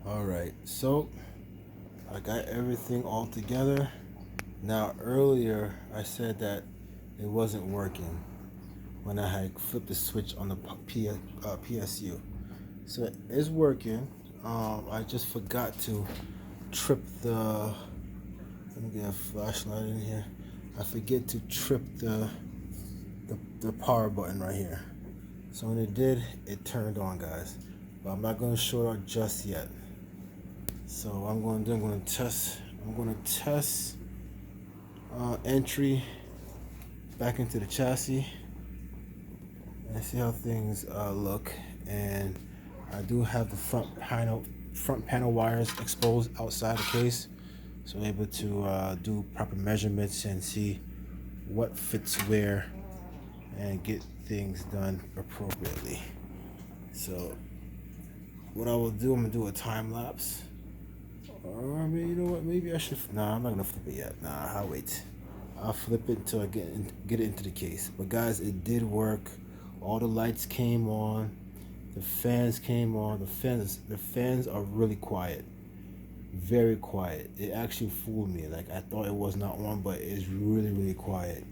Alright, so I got everything all together. Now earlier I said that it wasn't working when I had flipped the switch on the PSU. So it is working. I just forgot to trip the, let me get a flashlight in here. I forget to trip the power button right here. So when it did, it turned on, guys. But I'm not going to show it out just yet. So what I'm going to do, I'm going to test entry back into the chassis and see how things look. And I do have the front panel wires exposed outside the case, so I'm able to do proper measurements and see what fits where and get things done appropriately. So what I will do, I'm gonna do a time lapse. Or maybe, you know what? Maybe I should. Nah, I'm not gonna flip it yet. Nah, I'll wait. I'll flip it until I get it into the case. But guys, it did work. All the lights came on. The fans came on. The fans are really quiet. Very quiet. It actually fooled me. Like I thought it was not on, but it's really quiet.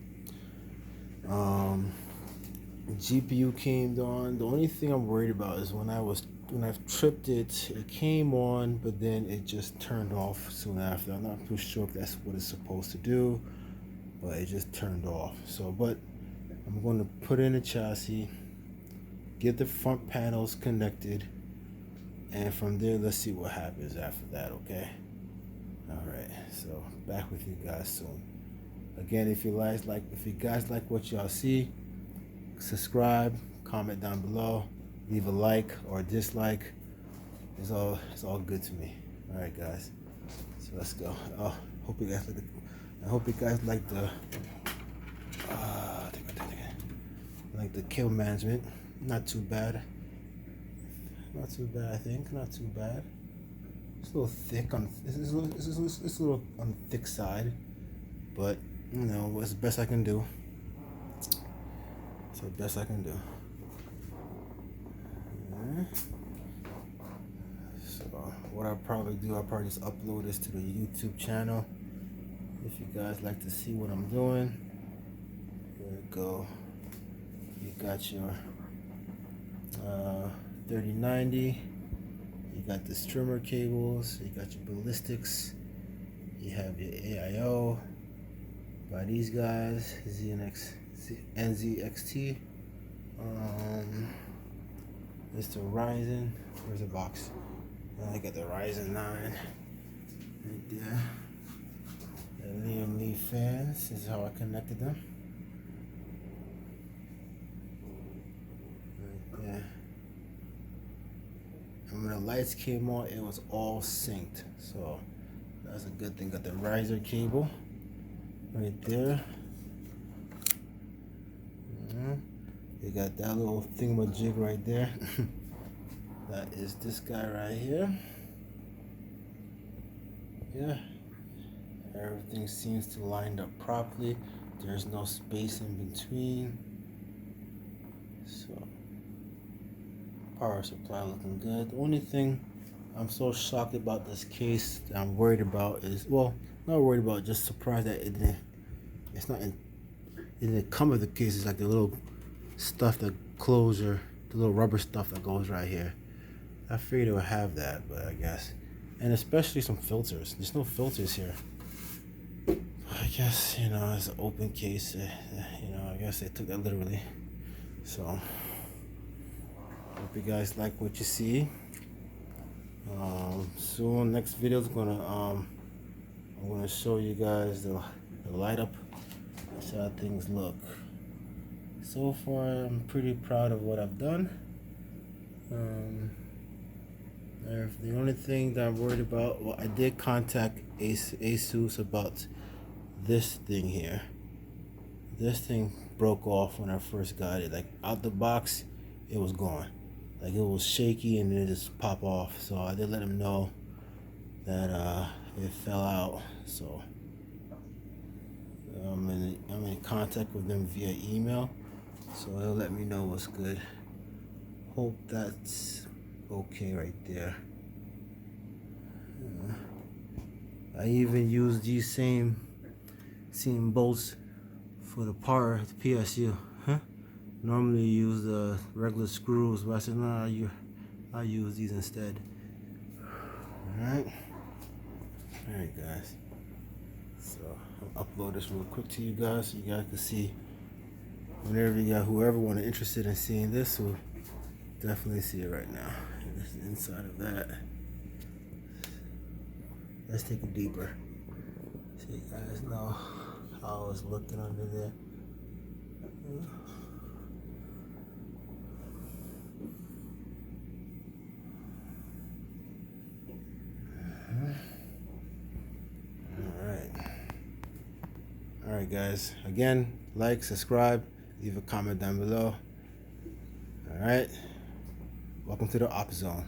GPU came on. The only thing I'm worried about is when I tripped it, it came on, but then it just turned off soon after. I'm not too sure if that's what it's supposed to do, but it just turned off. So, but I'm going to put in a chassis, get the front panels connected, and from there, let's see what happens after that, okay? All right, so back with you guys soon. Again, if you guys like what y'all see, subscribe, comment down below, leave a like or a dislike. It's all good to me. All right, guys. So let's go. Hope you guys like I hope you guys like the kill management. Not too bad. Not too bad. I think not too bad. It's a little thick on. It's a little on the thick side, but you know what's the best I can do. It's the best I can do. So what I'll probably just upload this to the YouTube channel. If you guys like to see what I'm doing, there you go. You got your 3090. You got the streamer cables. You got your ballistics. You have your AIO by these guys, NZXT. It's the Ryzen. Where's the box? I got the Ryzen 9 right there. The Liam Lee fans. This is how I connected them. Right there. And when the lights came on, it was all synced. So that's a good thing. Got the riser cable right there. You got that little thingamajig right there. That is this guy right here. Yeah. Everything seems to line up properly. There's no space in between. So power supply looking good. The only thing I'm so shocked about this case that I'm worried about is, well, not worried about, just surprised that it didn't come with the case. It's like the little stuff, the closure, the little rubber stuff that goes right here. I figured it would have that, but I guess. And especially some filters. There's no filters here. I guess, you know, it's an open case. You know, I guess they took that literally. So, hope you guys like what you see. Soon, next video is I'm gonna show you guys the light up. That's how things look. So far, I'm pretty proud of what I've done. The only thing that I'm worried about, well, I did contact ASUS about this thing here. This thing broke off when I first got it. Like out the box, it was gone. Like it was shaky and then it just pop off. So I did let them know that it fell out. So I'm in contact with them via email. So they'll let me know what's good. Hope that's okay right there. I even use these same bolts for the power, the PSU. Normally you use the regular screws, but I said nah, I use these instead. Alright guys, so I'll upload this real quick to you guys so you guys can see. Whenever you got whoever interested in seeing this will definitely see it right now. This is the inside of that. Let's take it deeper so you guys know how it's looking under there. Alright guys, again, like, subscribe, leave a comment down below. Alright, welcome to the Op Zone.